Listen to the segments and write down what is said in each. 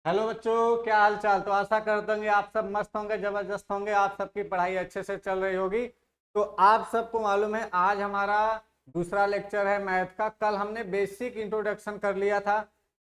Hello बच्चों, क्या हाल चाल। तो आशा करते होंगे आप सब मस्त होंगे, जबरदस्त होंगे। आप सबकी पढ़ाई अच्छे से चल रही होगी। तो आप सबको मालूम है आज हमारा दूसरा लेक्चर है मैथ का। कल हमने बेसिक इंट्रोडक्शन कर लिया था।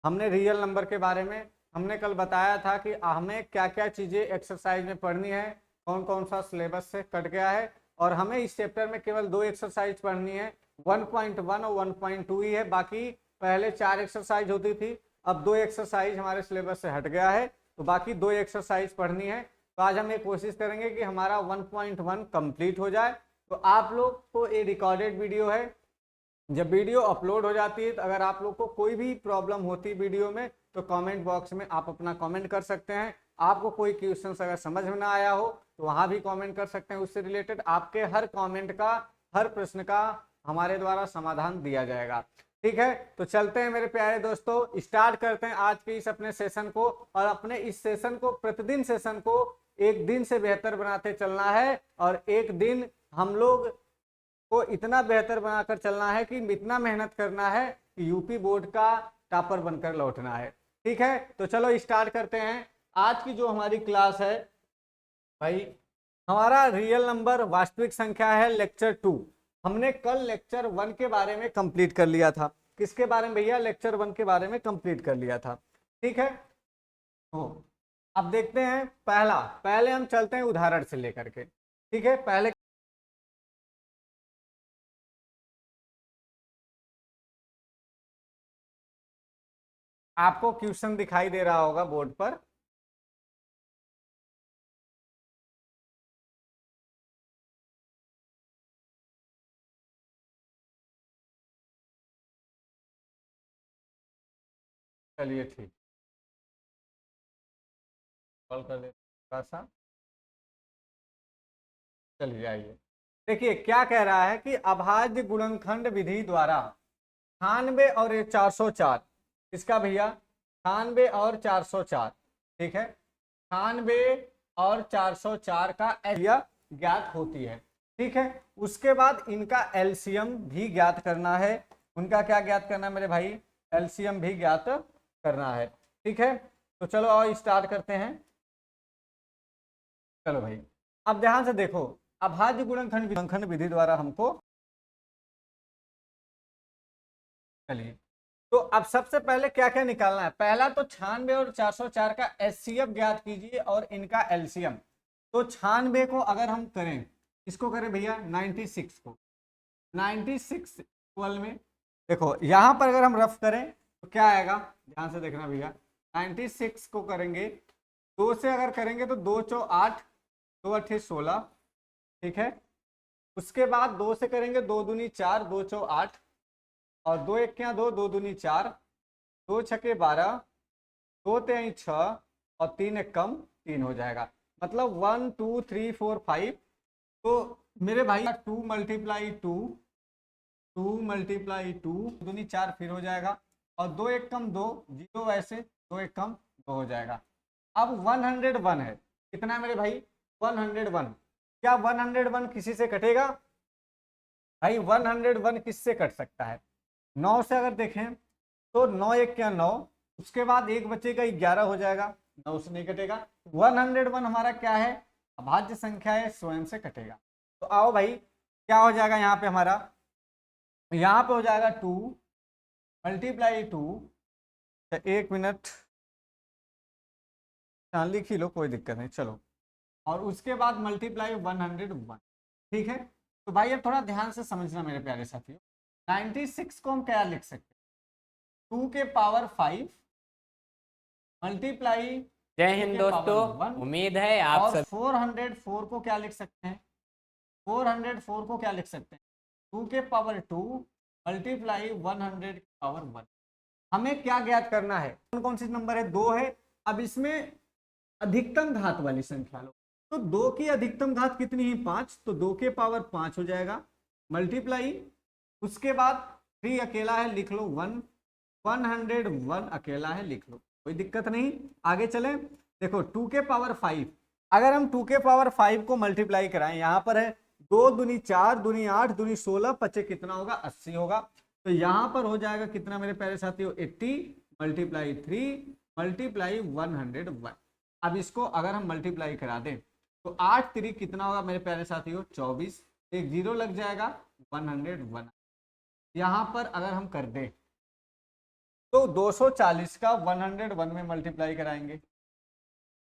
हमने रियल नंबर के बारे में हमने कल बताया था कि हमें क्या क्या चीज़ें एक्सरसाइज में पढ़नी है, कौन कौन सा सिलेबस से कट गया है। और हमें इस चैप्टर में केवल 2 एक्सरसाइज पढ़नी है, 1.1 और 1.2 ही है। बाकी पहले 4 एक्सरसाइज होती थी, अब 2 एक्सरसाइज हमारे सिलेबस से हट गया है, तो बाकी 2 एक्सरसाइज पढ़नी है। तो आज हम ये कोशिश करेंगे कि हमारा 1.1 कंप्लीट हो जाए। तो आप लोग को ये रिकॉर्डेड वीडियो है। जब वीडियो अपलोड हो जाती है तो अगर आप लोग को कोई भी प्रॉब्लम होती है वीडियो में, तो कमेंट बॉक्स में आप अपना कमेंट कर सकते हैं। आपको कोई क्वेश्चन अगर समझ में ना आया हो तो वहां भी कमेंट कर सकते हैं। उससे रिलेटेड आपके हर कमेंट का, हर प्रश्न का हमारे द्वारा समाधान दिया जाएगा। ठीक है, तो चलते हैं मेरे प्यारे दोस्तों, स्टार्ट करते हैं आज के इस अपने सेशन को। और अपने इस सेशन को, प्रतिदिन सेशन को एक दिन से बेहतर बनाते चलना है। और एक दिन हम लोग को इतना बेहतर बनाकर चलना है कि इतना मेहनत करना है कि यूपी बोर्ड का टॉपर बनकर लौटना है। ठीक है, तो चलो स्टार्ट करते हैं। आज की जो हमारी क्लास है भाई, हमारा रियल नंबर वास्तविक संख्या है, लेक्चर 2। हमने कल लेक्चर 1 के बारे में कंप्लीट कर लिया था। किसके बारे में भैया? लेक्चर 1 के बारे में कंप्लीट कर लिया था। ठीक है, तो अब देखते हैं पहले हम चलते हैं उदाहरण से लेकर के। ठीक है, पहले आपको क्वेश्चन दिखाई दे रहा होगा बोर्ड पर। चलिए ठीक, कॉल कर लेते थोड़ा सा। चलिए आइए, देखिए क्या कह रहा है कि अभाज्य गुणनखंड विधि द्वारा 98 और ये 404, इसका भैया 98 और 404। ठीक है, 98 और 404 का एरिया ज्ञात होती है। ठीक है, उसके बाद इनका एलसीएम भी ज्ञात करना है। उनका क्या ज्ञात करना है मेरे भाई? एलसीएम भी ज्ञात करना है। ठीक है, तो चलो और स्टार्ट करते हैं। चलो भाई, अब ध्यान से देखो, अभाज्य गुणनखंड विधि द्वारा हमको, चलिए, तो अब सबसे पहले क्या क्या निकालना है? पहला तो 96 और 404 का एचसीएफ ज्ञात कीजिए और इनका एलसीएम। तो 96 को अगर हम करें, इसको करें भैया 96 को, 96 इक्वल में, देखो यहां पर अगर हम रफ करें तो क्या आएगा, ध्यान से देखना भैया। 96 को करेंगे 2 से, अगर करेंगे तो 2 चौ 8, 2 अट्ठे 16। ठीक है, उसके बाद 2 से करेंगे 2 दूनी 4, 2 चौ 8, और 2 एक क्या 2, 2 दूनी 4, 2 छके 12, 2 तेई 6, और 3 एक कम 3 हो जाएगा। मतलब 1 2 3 4 5। तो मेरे भाई 2 मल्टीप्लाई 2, 2 मल्टीप्लाई 2 दूनी 4 फिर हो जाएगा, और 2 एक कम 2, 0 वैसे 2 एक कम 2 हो जाएगा। अब 101 है, कितना है मेरे भाई? 101। क्या 101 किसी से कटेगा? भाई 101 किससे कट सकता है? 9 से अगर देखें तो 9 एक क्या 9, उसके बाद एक बचेगा 11 हो जाएगा, 9 से नहीं कटेगा। 101 हमारा क्या है? अभाज्य संख्या है, स्वयं से कटेगा। तो आओ भाई, क्या हो जाएगा यहाँ पे हमारा? यहाँ पे हो जाएगा 2 मल्टीप्लाई 2, 1 मिनट, लिख ही लो, कोई दिक्कत नहीं, चलो। और उसके बाद मल्टीप्लाई 101। ठीक है, तो भाई अब थोड़ा ध्यान से समझना मेरे प्यारे साथियों। 96 को हम क्या लिख सकते हैं? 2 के पावर 5 मल्टीप्लाई जय 2 हिंद के पावर दोस्तों। 1। उम्मीद है आप और सब 404 को क्या लिख सकते हैं? 404 को क्या लिख सकते हैं? 2 के पावर 2 मल्टीप्लाई 100 के पावर 1। हमें क्या ज्ञात करना है? कौन कौन सी नंबर है? 2 है। अब इसमें अधिकतम घात वाली संख्या लो। तो 2 की अधिकतम घात कितनी है? 5। तो 2 के पावर 5 हो जाएगा, मल्टीप्लाई, उसके बाद 3 अकेला है लिख लो 1, 101 अकेला है लिख लो, कोई दिक्कत नहीं। आगे चले, देखो 2 के पावर 5, अगर हम 2 के पावर 5 को मल्टीप्लाई कराएं, यहां पर है 2 दूनी 4, दूनी 8, दूनी 16, पचे कितना होगा? 80 होगा। तो यहां पर हो जाएगा कितना मेरे प्यारे साथियों? 80 मल्टीप्लाई 3, मल्टीप्लाई 101। अब इसको अगर हम मल्टीप्लाई करा दें तो 8 3 कितना होगा मेरे प्यारे साथियों, 24। एक जीरो लग जाएगा, 101। यहाँ पर अगर हम कर दें तो 240 का 101 में मल्टीप्लाई कराएंगे,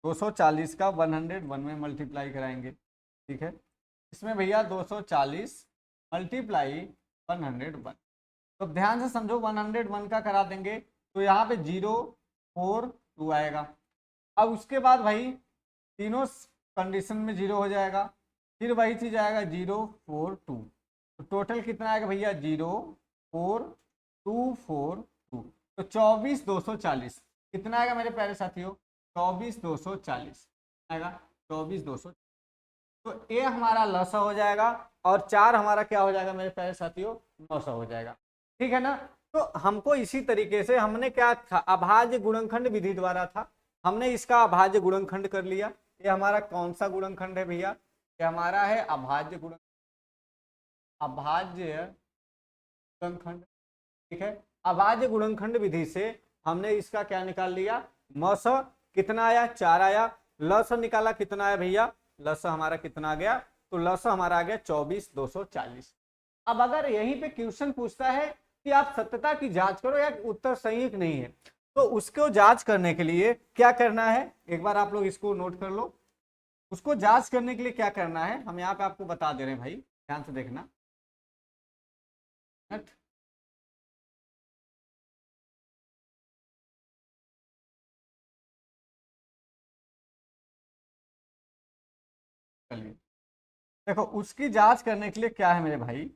240 का 101 में मल्टीप्लाई कराएंगे, ठीक है। इसमें भैया 240 मल्टीप्लाई 101, तो ध्यान से समझो 101 का करा देंगे तो यहाँ पे 042 आएगा। अब उसके बाद भाई तीनों कंडीशन में 0 हो जाएगा, फिर वही चीज आएगा 042, तो टोटल कितना आएगा भैया 04242, तो 24240 कितना आएगा मेरे प्यारे साथियों, 24240 आएगा, 24240। तो ए हमारा लसा हो जाएगा और 4 हमारा क्या हो जाएगा मेरे प्यारे साथियों, 900 हो जाएगा, ठीक है ना। तो हमको इसी तरीके से हमने क्या था, अभाज्य गुणनखंड विधि द्वारा था, हमने इसका अभाज्य गुणनखंड कर लिया। ये हमारा कौन सा गुणनखंड है भैया, ये हमारा है अभाज्य गुणनखंड, ठीक है। अभाज्य गुणनखंड विधि से हमने इसका क्या निकाल लिया, मस कितना आया, 4 आया, लस निकाला कितना आया भैया, लस हमारा कितना आ गया, तो लस हमारा आ गया 24240। अब अगर यहीं पे क्वेश्चन पूछता है कि आप सत्यता की जांच करो या उत्तर सही कि नहीं है, तो उसको जांच करने के लिए क्या करना है, एक बार आप लोग इसको नोट कर लो। उसको जांच करने के लिए क्या करना है, हम यहाँ पे आपको बता दे रहे हैं भाई, ध्यान से देखना। चलिए देखो, उसकी जांच करने के लिए क्या है मेरे भाई,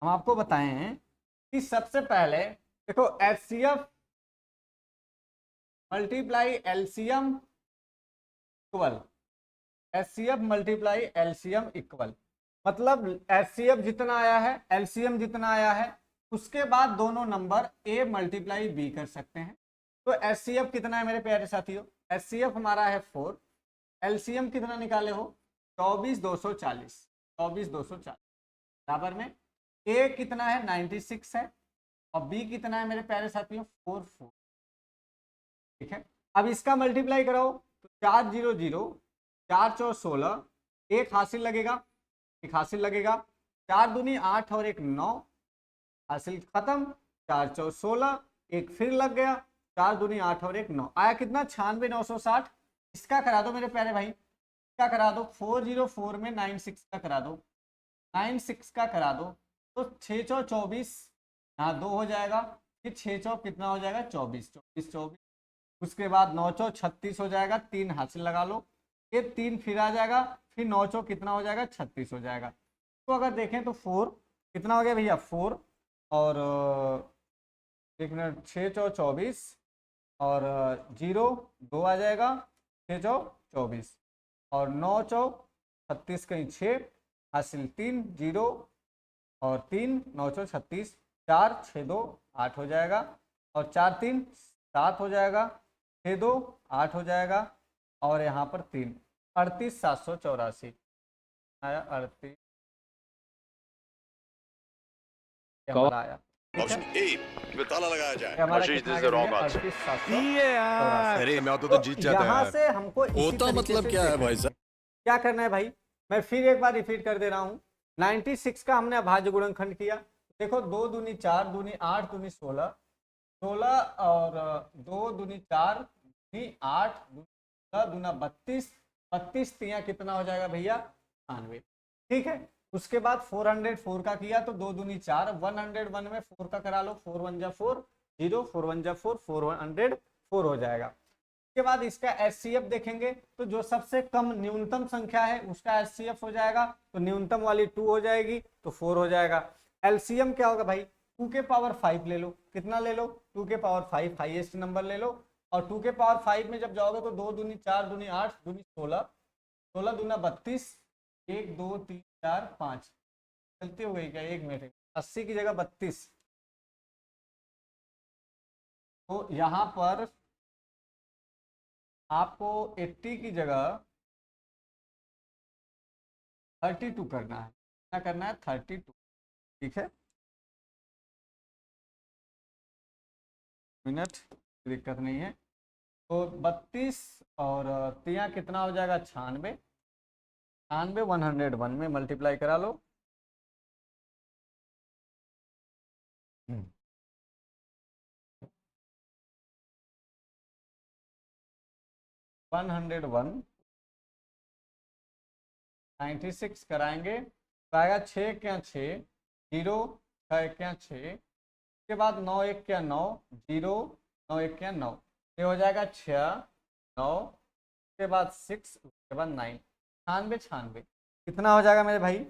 हम आपको बताए हैं कि सबसे पहले देखो HCF multiply LCM equal, HCF multiply LCM equal, मतलब HCF जितना आया है, एलसीएम जितना आया है, उसके बाद दोनों नंबर A मल्टीप्लाई B कर सकते हैं। तो HCF कितना है मेरे प्यारे साथियों, HCF हमारा है 4, एलसीएम कितना निकाले हो, 24240, 24240 बराबर में A कितना है 96 है और B कितना है मेरे प्यारे साथियों 44, ठीक है। अब इसका मल्टीप्लाई कराओ तो 400, 4 चौ 16, एक हासिल लगेगा, एक हासिल लगेगा, 4 दूनी 8 और एक 9, हासिल खत्म, 4 चौ 16, एक फिर लग गया, 4 दूनी 8 और एक 9, आया कितना 96,960। इसका करा दो मेरे प्यारे भाई, क्या करा दो, 404 में 96 का करा दो, 96 का करा दो तो 6 चौ 24, यहाँ 2 हो जाएगा, फिर 6 चौ कितना हो जाएगा 24, 24 24, उसके बाद 9 चौ 36 हो जाएगा, 3 हासिल लगा लो, ये 3 फिर आ जाएगा, फिर 9 चौ कितना हो जाएगा 36 हो जाएगा। तो अगर देखें तो 4 कितना हो गया भैया 4 और एक मिनट 6 चौ 24 और 0 2 आ जाएगा, 6 चौ 24 और 9 चौ 36 कहीं 6 हासिल 3 0 और 3 9 चौ 36, 4 6 2 8 हो जाएगा और 4 3 7 हो जाएगा, 6 2 8 हो जाएगा और यहाँ पर 3 38,784 आया, 38 हमारा आया, ऑप्शन ए में ताला लगाया जाए। हमारा Ashish, कितना this is the wrong गया answer. 38,784। अरे मैं तो जीत जाता यहाँ यार। से हमको इसी होता तरीके मतलब से क्या है देखना भाई साहब? क्या करना है भाई, मैं फिर एक बार रिपीट कर दे रहा हूँ। 96 का हमने अभाज्य गुणनखंड किया, देखो 2 दूनी 4 दूनी 8 दूनी 16, 16 और 2 दूनी 4 दूनी 8 दूनी दूना 32, 32 तिया कितना हो जाएगा भैया 98, ठीक है। उसके बाद 404 का किया तो 2 दूनी 4, 101 में 4 का करा लो, 4 1 जा 4 0, 4 1 जा 4, 404 हो जाएगा। उसके बाद इसका HCF देखेंगे तो जो सबसे कम न्यूनतम संख्या है उसका HCF हो जाएगा, तो न्यूनतम वाली 2 हो जाएगी तो 4 हो जाएगा। LCM क्या होगा भाई, 2 के पावर 5 ले लो, कितना ले लो 2 के पावर 5, हाईएस्ट नंबर ले लो, और 2 के पावर 5 में जब जाओगे तो 2 दूनी 4 दूनी 8 दूनी 16, 16 दूना 32, 1 2 3 4 5, गलती हो गई क्या, 1 मिनट, 80 की जगह 32, तो यहाँ पर आपको 80 की जगह 32 करना है, क्या करना है 32, ठीक है। मिनट, दिक्कत नहीं है, तो 32 और तिया कितना हो जाएगा 96, 96 101 में मल्टीप्लाई करा लो। 101 96 कराएंगे तो आएगा 6 क्या 6 जीरो, 6 क्या 6, उसके बाद 9 1 क्या 9 जीरो, 9 1 क्या 9, ये हो जाएगा 6 9, उसके बाद 6, उसके बाद 9, 96 96 कितना हो जाएगा मेरे भाई,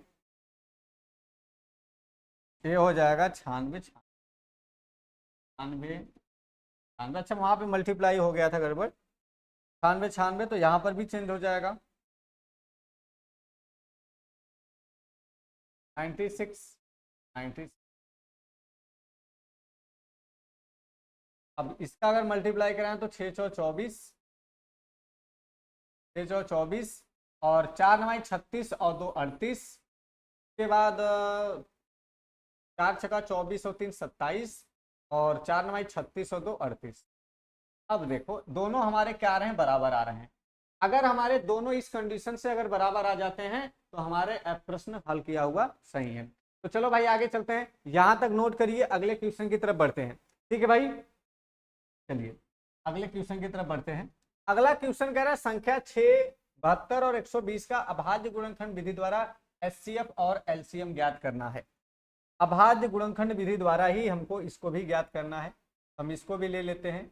ये हो जाएगा 96 96 96। अच्छा वहां पे मल्टीप्लाई हो गया था गड़बड़, 96 96 तो यहाँ पर भी चेंज हो जाएगा 96 96। अब इसका अगर मल्टीप्लाई कराएं तो 6 चौ 24, 6 चौ 24 और 4 9 36 और 2 38, उसके बाद 4 छका 24 और 3 27 और 4 9 36 और 2 38। अब देखो दोनों हमारे क्या आ रहे हैं, बराबर आ रहे हैं। अगर हमारे दोनों इस कंडीशन से अगर बराबर आ जाते हैं तो हमारे प्रश्न हल किया हुआ सही है। तो चलो भाई आगे चलते हैं, यहां तक नोट करिए, अगले क्वेश्चन की तरफ बढ़ते हैं। ठीक है भाई, चलिए अगले क्वेश्चन की तरफ बढ़ते हैं। अगला क्वेश्चन कह रहा है संख्या 6 72 और 120 का अभाज्य गुणनखंड विधि द्वारा एचसीएफ और एलसीएम ज्ञात करना है। अभाज्य गुणनखंड विधि द्वारा ही हमको इसको भी ज्ञात करना है। हम इसको भी ले लेते हैं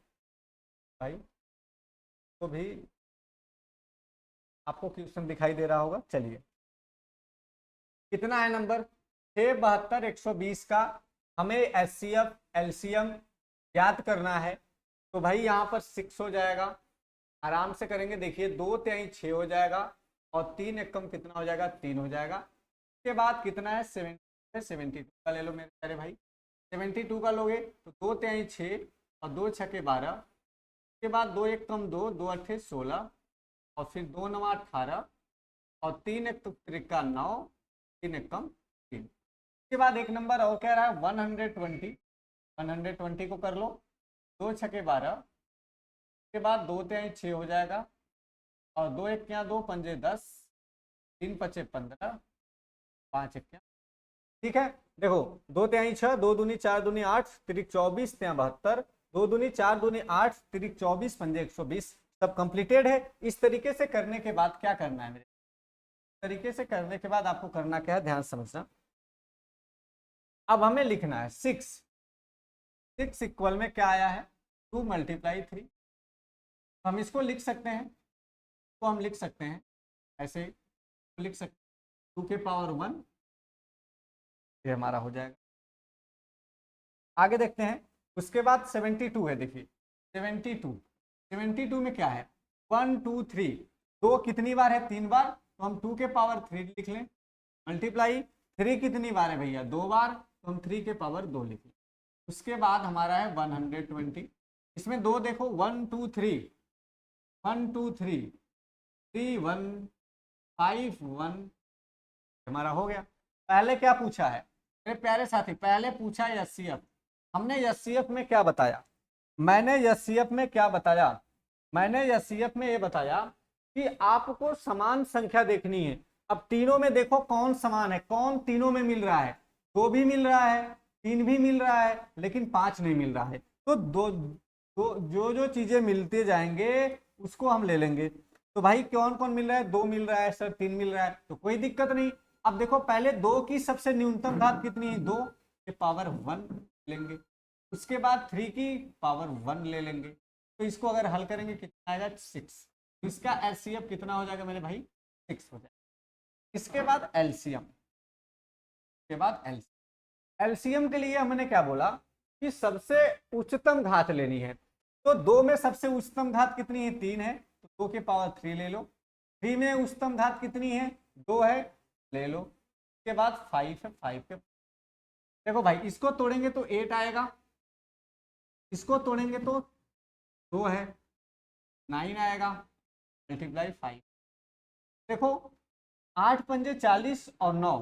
भाई, तो भी आपको क्वेश्चन दिखाई दे रहा होगा। चलिए कितना है नंबर 6 72 120 का हमें एचसीएफ एलसीएम ज्ञात करना है। तो भाई यहाँ पर 6 हो जाएगा, आराम से करेंगे। देखिए 2 तिहाई 6 हो जाएगा और 3 एकम कितना हो जाएगा 3 हो जाएगा। उसके बाद कितना है 72 का ले लो मेरे प्यारे भाई, 72 का लोगे तो 2 तिहाई 6 और 2 छके 12, उसके बाद 2 एक कम 2, 2 अट्ठे 16 और फिर 2 9 18 और 3 एक त्रिका 9, 3 एक कम 3। उसके बाद एक नंबर और कह रहा है 120, 120 को कर लो, 2 छके 12, उसके बाद 2 तिहाई 6 हो जाएगा और 2 एक क्या 2 पंजे 10, 3 पचे 15, 5 एक क्या। ठीक है देखो 2 तिहाई 6, 2 दूनी 4 दूनी 8, तिरिक 24 त्या 72, 2 दूनी 4 दूनी 8, तिरिक 24 पंजे 120, सब कंप्लीटेड है। इस तरीके से करने के बाद क्या करना है मेरे, तरीके से करने के बाद आपको करना क्या है ध्यान समझना। अब हमें लिखना है 6 इक्वल में क्या आया है 2 मल्टीप्लाई 3। हम इसको लिख सकते हैं, तो हम लिख सकते हैं ऐसे लिख सकते हैं 2 के पावर 1, ये हमारा हो जाएगा। आगे देखते हैं उसके बाद 72 है। देखिए 72 में क्या है 1 2 3, 2 कितनी बार है 3 बार, तो हम 2 के पावर 3 लिख लें, मल्टीप्लाई 3 कितनी बार है भैया 2 बार, तो हम 3 के पावर 2 लिख लें। उसके बाद हमारा है 120, इसमें 2 देखो 1 2 3, 1 2 3 3 1 5 1 हमारा हो गया। पहले क्या पूछा है मेरे प्यारे साथी, पहले पूछा एचसीएफ। हमने एचसीएफ में क्या बताया, मैंने एचसीएफ में क्या बताया, मैंने एचसीएफ में ये बताया कि आपको समान संख्या देखनी है। अब तीनों में देखो कौन समान है, कौन तीनों में मिल रहा है, 2 भी मिल रहा है 3 भी मिल रहा है लेकिन 5 नहीं मिल रहा है। तो जो जो चीजें मिलते जाएंगे उसको हम ले लेंगे। तो भाई कौन कौन मिल रहा है, 2 मिल रहा है सर, 3 मिल रहा है, तो कोई दिक्कत नहीं। अब देखो पहले 2 की सबसे न्यूनतम घात कितनी है 2 के पावर 1 लेंगे, उसके बाद 3 की पावर 1 ले लेंगे। तो इसको अगर हल करेंगे कितना आएगा 6, इसका एलसीएम कितना हो जाएगा मेरे भाई 6 हो जाएगा। इसके बाद एलसीएम, के बाद एलसीएम के लिए हमने क्या बोला कि सबसे उच्चतम घात लेनी है। तो 2 में सबसे उच्चतम घात कितनी है 3 है, तो 2 के पावर 3 ले लो। 3 में उच्चतम घात कितनी है 2 है, ले लो। उसके बाद 5 है, 5 के देखो भाई इसको तोड़ेंगे तो 8 आएगा, इसको तोड़ेंगे तो 2 है 9 आएगा, मल्टीप्लाई 5। देखो 8 पंजे 40 और 9,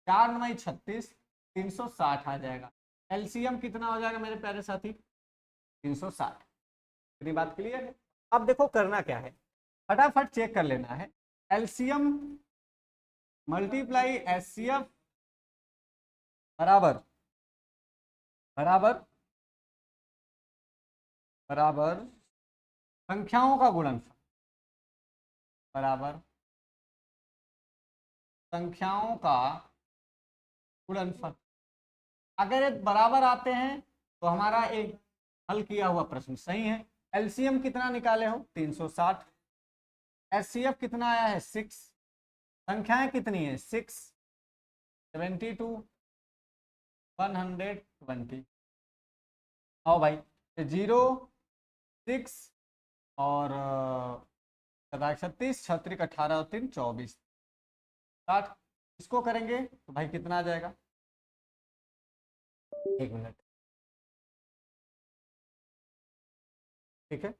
4 9 36, 360 आ जाएगा। एलसीएम कितना हो जाएगा मेरे प्यारे साथी 360। मेरी बात क्लियर है। अब देखो करना क्या है, फटाफट चेक कर लेना है। एलसीएम मल्टीप्लाई एचसीएफ बराबर बराबर बराबर संख्याओं का गुणनफल बराबर संख्याओं का गुणनफल। अगर ये बराबर आते हैं तो हमारा एक हल किया हुआ प्रश्न सही है। एलसीएम कितना निकाले हो 360, एचसीएफ कितना आया है 6, संख्याएं कितनी है 6, 72, 120। आओ भाई 0, 6 और 36, 36, 18 और 3 24, 60। इसको करेंगे तो भाई कितना आ जाएगा, एक मिनट, ठीक है।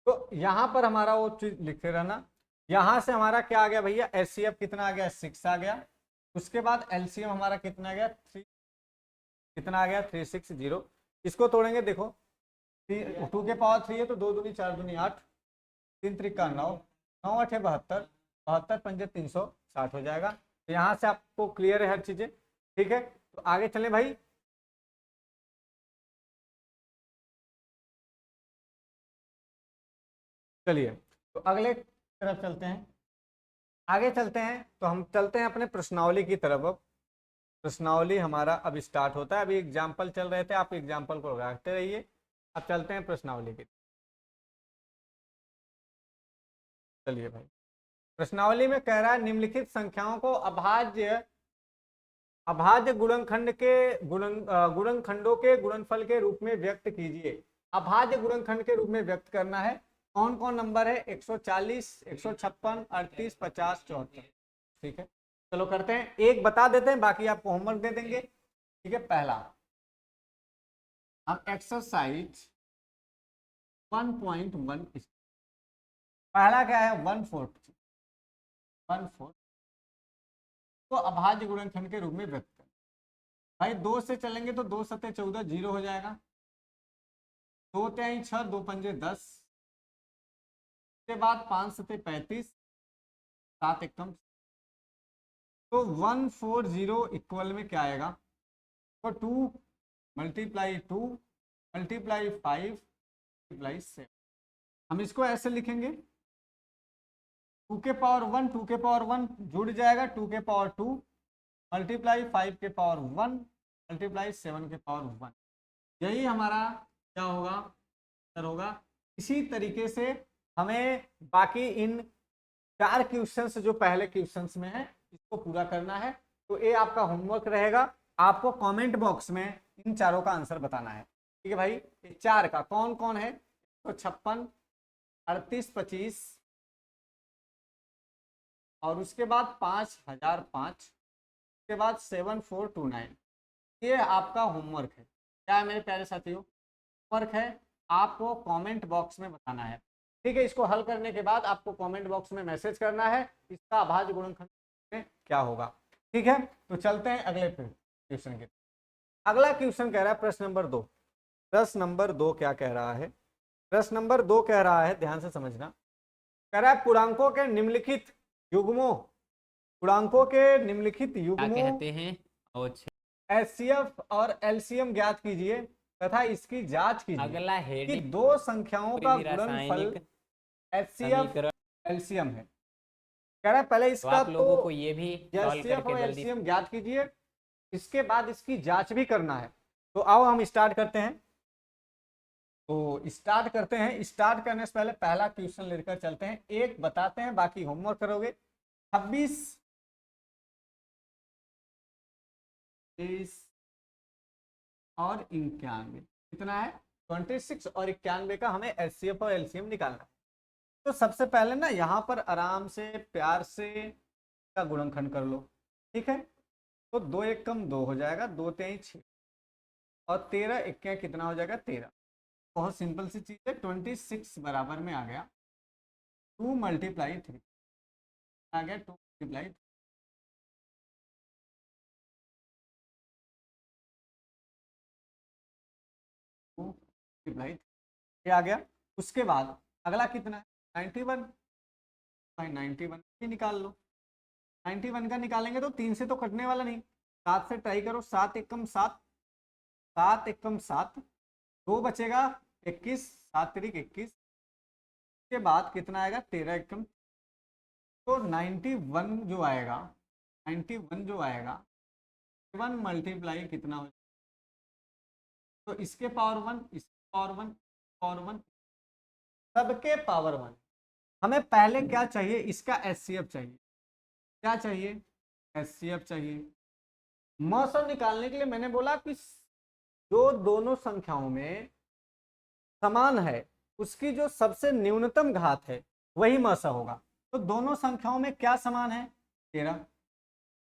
तो यहां पर हमारा वो चीज लिखते रहना। यहां से हमारा क्या आ गया भैया, एचसीएफ कितना आ गया 6 आ गया। उसके बाद एलसीएम हमारा कितना आ गया 3, कितना आ गया 360। इसको तोड़ेंगे देखो, 2 के पावर 3 है तो 2 दूनी 4 दूनी 8, 3 त्रिका 9, 9 8 72, 72 पंजे 360 हो जाएगा। तो यहाँ से आपको क्लियर है हर चीजें, ठीक है। तो आगे चले भाई, चलिए तो अगले तरफ चलते हैं, आगे चलते हैं। तो हम चलते हैं अपने प्रश्नावली की तरफ। अब प्रश्नावली हमारा अब स्टार्ट होता है। अभी एग्जाम्पल चल रहे थे, आप एग्जाम्पल को रखते रहिए। अब चलते हैं प्रश्नावली की। चलिए भाई, प्रश्नावली में कह रहा है निम्नलिखित संख्याओं को अभाज्य अभाज्य गुणनखंड के गुणनखंडों के गुणनफल के रूप में व्यक्त कीजिए। अभाज्य गुणनखंड के रूप में व्यक्त करना है। कौन कौन नंबर है, 140, 156, 38, 50, 74, ठीक है। चलो करते हैं, एक बता देते हैं, बाकी आपको होमवर्क दे देंगे, ठीक है। पहला, अब एक्सरसाइज 1.1, पहला क्या है 1/4, 1/4 को अभाज्य गुणनखंड के रूप में व्यक्त करें। भाई 2 से चलेंगे तो 2 सत्ते 14, 0 हो जाएगा। 2 तिहाई 6, 2 पंजे 10, के बाद 5 सत्ते 35, 7 एकम। तो 140 इक्वल में क्या आएगा, तो 2 मल्टीप्लाई 2 मल्टीप्लाई 5 मल्टीप्लाई 7। हम इसको ऐसे लिखेंगे, 2 के पावर 1, 2 के पावर 1 जुड़ जाएगा, 2 के पावर 2 मल्टीप्लाई 5 के पावर 1 मल्टीप्लाई 7 के पावर 1। यही हमारा क्या होगा, आंसर होगा। इसी तरीके से हमें बाकी इन 4 क्वेश्चंस जो पहले क्वेश्चंस में है इसको पूरा करना है। तो ये आपका होमवर्क रहेगा, आपको कमेंट बॉक्स में इन चारों का आंसर बताना है, ठीक है भाई। ये 4 का कौन कौन है, 156, 38, 25 और उसके बाद 5005, उसके बाद 7429। ये आपका होमवर्क है। क्या है मेरे प्यारे साथियों, होमवर्क है, आपको कमेंट बॉक्स में बताना है, ठीक है। इसको हल करने के बाद आपको कमेंट बॉक्स में मैसेज करना है इसका अभाज्य गुणनखंड में क्या होगा, ठीक है। तो चलते हैं अगले क्वेश्चन के। अगला क्वेश्चन कह रहा है प्रश्न नंबर 2। प्रश्न नंबर 2 क्या कह रहा है, प्रश्न नंबर 2 कह रहा है, ध्यान से समझना। कह रहा है पूर्णांकों के निम्नलिखित युग्मों, पूर्णांकों के निम्नलिखित युग्मों कहते हैं एचसीएफ और एलसीएम ज्ञात कीजिए तथा इसकी जांच कीजिए अगला कि हेडिंग 2 संख्याओं का गुणनफल रासायनिक एचसीएफ समीकरण। एलसीएम है। कह रहा है पहले तो इसका आप लोगों को ये भी सॉल्व एचसीएफ और करके जल्दी एलसीएम ज्ञात कीजिए, इसके बाद इसकी जांच भी करना है। तो आओ हम स्टार्ट करते हैं। तो स्टार्ट करते हैं, स्टार्ट करने से पहले पहला क्वेश्चन लेकर चलते हैं, एक बताते हैं बाकी होमवर्क करोगे। 26, 23 और 91 कितना है 26 और 91 का हमें एचसीएफ और एलसीएम निकालना है। तो सबसे पहले ना यहाँ पर आराम से प्यार से का गुणनखंड कर लो, ठीक है। तो 2 एकम 2 हो जाएगा, 2 तिहाई 6 और 13 इक्के कितना हो जाएगा 13। बहुत सिंपल सी चीज है, 26 बराबर में आ गया 2 मल्टीप्लाई 3 आ गया 2 मल्टीप्लाई मल्टीप्लाई, ये आ गया। उसके बाद अगला कितना है 91, भाई 91 भी निकाल लो। 91 का निकालेंगे तो 3 से तो कटने वाला नहीं, 7 से ट्राई करो, 7 एकम 7, 7 एकम 7, 2 बचेगा 21, 7 तिरिक 21, के बाद कितना आएगा 13 एकम, तो 91 जो आएगा, 91 जो आएगा 1 मल्टीप्लाई कितना हो, तो इसके पावर 1, इसके पावर 1, पावर 1, सबके पावर 1। हमें पहले क्या चाहिए, इसका एचसीएफ चाहिए। क्या चाहिए, एचसीएफ चाहिए। मौसम निकालने के लिए मैंने बोला कि जो दोनों संख्याओं में समान है उसकी जो सबसे न्यूनतम घात है वही मौसा होगा। तो दोनों संख्याओं में क्या समान है, 13,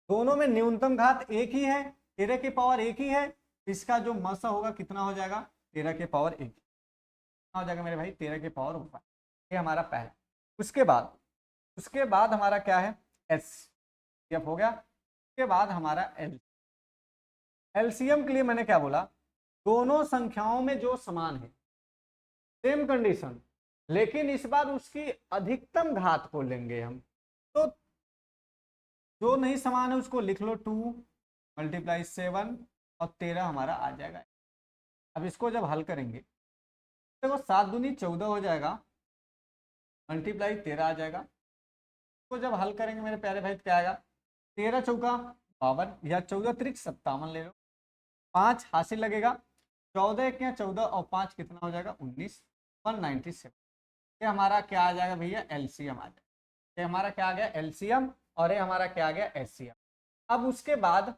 दोनों में न्यूनतम घात एक ही है, 13 की पावर एक ही है, इसका जो मौसा होगा कितना हो जाएगा 13 के पावर 1, कितना हो जाएगा मेरे भाई 13 के पावर 1। ये हमारा पहला। उसके बाद हमारा क्या है, एचसीएफ हो गया। उसके बाद हमारा एलसीएम के लिए मैंने क्या बोला, दोनों संख्याओं में जो समान है, सेम कंडीशन, लेकिन इस बार उसकी अधिकतम घात को लेंगे हम। तो जो नहीं समान है उसको लिख लो 2 मल्टीप्लाई 7 और 13 हमारा आ जाएगा। अब इसको जब हल करेंगे देखो 7 दूनी 14 हो जाएगा, मल्टीप्लाई 13 आ जाएगा। इसको जब हल करेंगे मेरे प्यारे भाई क्या आएगा, 13 चौका 52 या 14 त्रिक 57 ले लो, 5 हासिल लगेगा, 14 क्या 14 और 5 कितना हो जाएगा 19, 197। ये हमारा क्या आ जाएगा भैया, एलसीएम आ जाएगा। ये हमारा क्या आ गया एलसीएम, और ये हमारा क्या आ गया एचसीएम। अब उसके बाद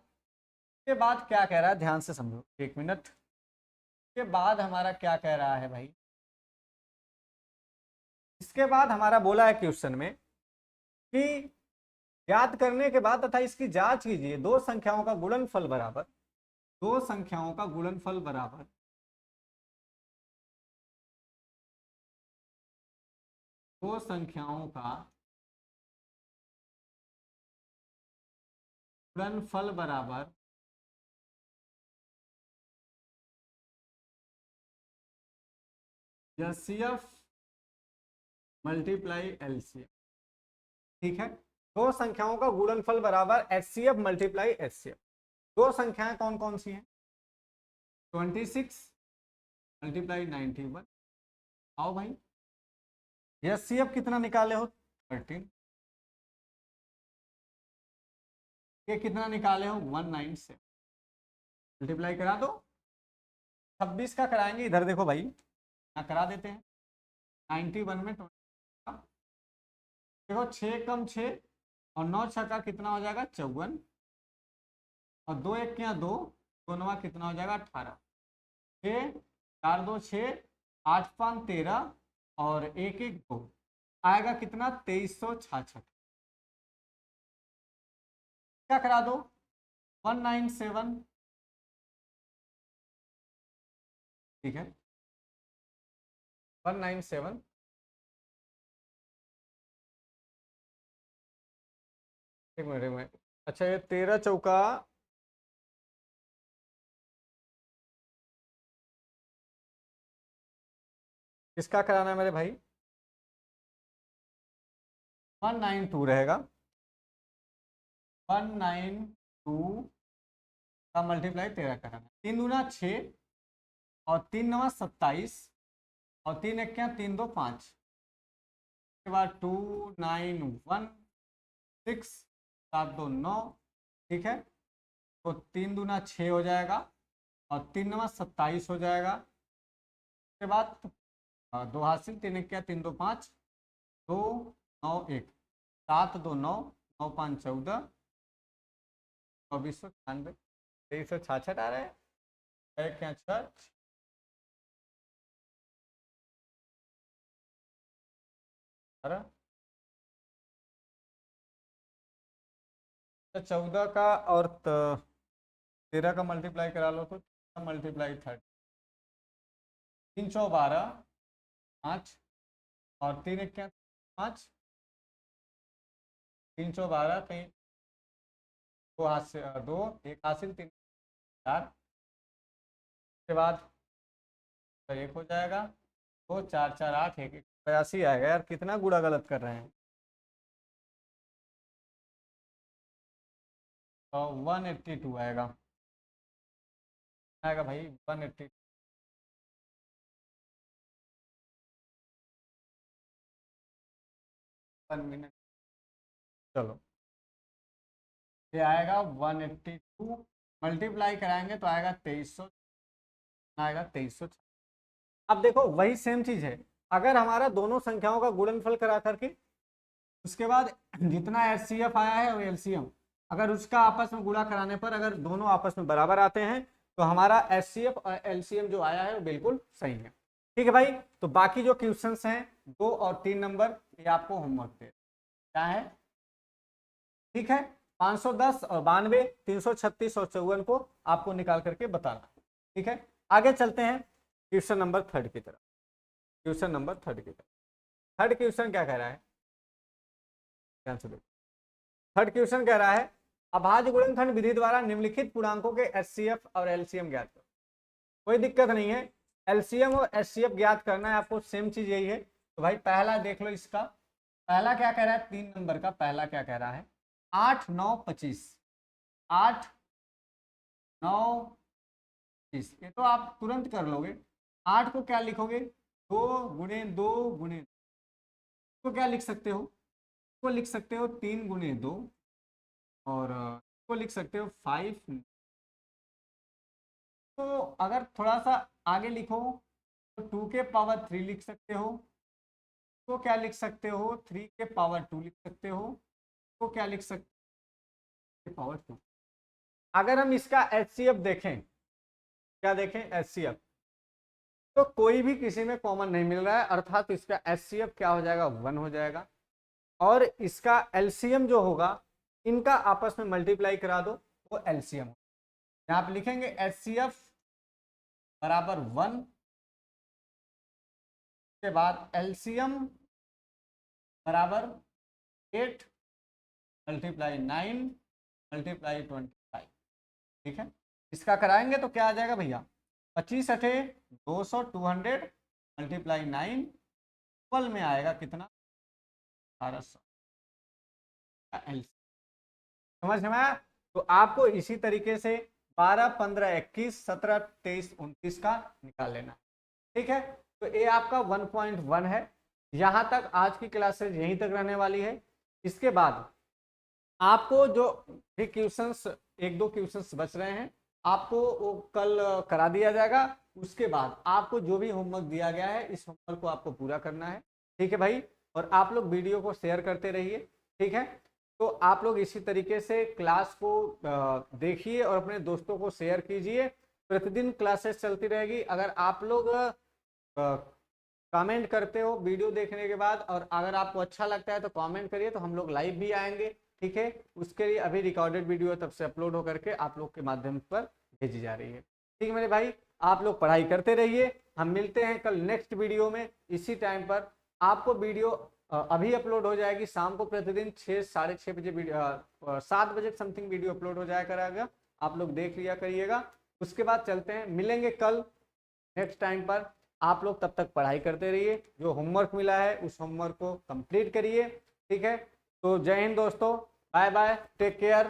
क्या कह रहा है, ध्यान से समझो, एक मिनट। के बाद हमारा क्या कह रहा है भाई, इसके बाद हमारा बोला है क्वेश्चन में कि याद करने के बाद तथा इसकी जांच कीजिए, दो संख्याओं का गुणनफल बराबर, दो संख्याओं का गुणनफल बराबर दो संख्याओं का गुणनफल बराबर एचसीएफ मल्टीप्लाई एलसीएम। ठीक है, दो संख्याओं का गुणनफल बराबर एचसीएफ मल्टीप्लाई एचसीएफ। दो संख्याएं कौन कौन सी हैं, 26 मल्टीप्लाई 91। आओ भाई, एचसीएफ कितना निकाले हो 13, ये कितना निकाले हो 197, मल्टीप्लाई करा दो, 26 का कराएंगे, इधर देखो भाई यहाँ करा देते हैं, 91 में 20 देखो 6 कम 6 और 9 6 का कितना हो जाएगा 54, और 2 1 क्या 2, 2 9 कितना हो जाएगा 18, 6 4 2 6 8 5 13 और 1 1 2 आएगा कितना 2366। क्या करा दो 197, ठीक है 197, एक मिनट, अच्छा ये 13 चौका किसका कराना है मेरे भाई, 192 रहेगा, 192 का मल्टीप्लाई 13 कराना, 3 दूना 6 और 3 नवा 27 और 3 एक क्या 3 2 5 के बाद 2916 7 2 9, ठीक है, तो 3 दूना 6 हो जाएगा और 3 नवा 27 हो जाएगा। उसके बाद 2 हासिल, 3 एक क्या 3 2 5 2 9 1 7 2 9 9 5 14 2496, 2366 आ रहा है, एक क्या 6 14 का और 13 का मल्टीप्लाई करा लो तो मल्टीप्लाई 30, 3 चौ 12 5 और 3 एक क्या 5, 3 चौ 12 3 दो हासिल 2 1 हासिल 3 4, के बाद तो 1 हो जाएगा, 2 4 4 8 1 82 आएगा। यार कितना गुणा गलत कर रहे हैं। तो 182 आएगा, आएगा भाई 180। 1 मिनट, चलो ये आएगा 182, मल्टीप्लाई कराएंगे तो आएगा 2300, आएगा 2300। अब देखो वही सेम चीज है, अगर हमारा दोनों संख्याओं का गुणनफल करा करके उसके बाद जितना एचसीएफ आया है वो एलसीएम, अगर उसका आपस में गुणा कराने पर अगर दोनों आपस में बराबर आते हैं तो हमारा एचसीएफ और एलसीएम जो आया है वो बिल्कुल सही है। ठीक है भाई, तो बाकी जो क्वेश्चंस हैं 2 और 3 नंबर ये आपको होमवर्क दे क्या है। ठीक है, 510 और 92, 336 और 54 को आपको निकाल करके बताना। ठीक है, आगे चलते हैं क्वेश्चन नंबर 3 की तरफ। क्वेश्चन नंबर 3 की तरफ, थर्ड क्वेश्चन क्या कह रहा है, ध्यान से देखो। थर्ड क्वेश्चन कह रहा है अभाज्य गुणनखंड विधि द्वारा निम्नलिखित पूर्णांकों के एचसीएफ और एलसीएम ज्ञात करो। कोई दिक्कत नहीं है, एलसीएम और एचसीएफ ज्ञात करना है आपको, सेम चीज यही है। तो भाई पहला देख लो, इसका पहला क्या कह रहा है, 3 नंबर का पहला क्या कह रहा है, 8 9 25, 8 9 25, ये तो आप तुरंत कर लोगे। 8 को क्या लिखोगे, 2 गुणे 2 गुणे, तो क्या लिख सकते हो, को लिख सकते हो 3 गुणे 2, और को लिख सकते हो 5। तो अगर थोड़ा सा आगे लिखो तो 2 के पावर 3 लिख सकते हो, तो क्या लिख सकते हो 3 के पावर 2 लिख सकते हो, तो क्या लिख सकते हो पावर 2। अगर हम इसका एचसीएफ देखें, क्या देखें एचसीएफ, तो कोई भी किसी में कॉमन नहीं मिल रहा है, अर्थात इसका एचसीएफ क्या हो जाएगा 1 हो जाएगा, और इसका एलसीएम जो होगा इनका आपस में मल्टीप्लाई करा दो वो एलसीएम। यहाँ आप लिखेंगे एचसीएफ बराबर 1 के बाद एलसीएम बराबर 8 मल्टीप्लाई 9 मल्टीप्लाई 25। ठीक है, इसका कराएंगे तो क्या आ जाएगा भैया, 25 अठे 200, 200 मल्टीप्लाई 9, पल में आएगा कितना 1800। समझ में आया। तो आपको इसी तरीके से 12 15 21 17 23 29 का निकाल लेना। ठीक है, तो ये आपका 1.1 है। यहाँ तक आज की क्लासेज यहीं तक रहने वाली है। इसके बाद आपको जो भी क्वेश्चंस 1-2 क्वेश्चंस बच रहे हैं आपको वो कल करा दिया जाएगा। उसके बाद आपको जो भी होमवर्क दिया गया है इस होमवर्क को आपको पूरा करना है। ठीक है भाई, और आप लोग वीडियो को शेयर करते रहिए। ठीक है, तो आप लोग इसी तरीके से क्लास को देखिए और अपने दोस्तों को शेयर कीजिए। प्रतिदिन क्लासेस चलती रहेगी। अगर आप लोग कमेंट करते हो वीडियो देखने के बाद और अगर आपको अच्छा लगता है तो कमेंट करिए, तो हम लोग लाइव भी आएंगे। ठीक है, उसके लिए अभी रिकॉर्डेड वीडियो तब से अपलोड होकर के आप लोग के माध्यम पर भेजी जा रही है। ठीक है मेरे भाई, आप लोग पढ़ाई करते रहिए। हम मिलते हैं कल नेक्स्ट वीडियो में इसी टाइम पर। आपको वीडियो अभी अपलोड हो जाएगी शाम को, प्रतिदिन 6 साढ़े 6 बजे 7 बजे समथिंग वीडियो अपलोड हो जाया करेगा। आप लोग देख लिया करिएगा। उसके बाद चलते हैं, मिलेंगे कल नेक्स्ट टाइम पर। आप लोग तब तक पढ़ाई करते रहिए, जो होमवर्क मिला है उस होमवर्क को कंप्लीट करिए। ठीक है, तो जय हिंद दोस्तों, बाय बाय, टेक केयर।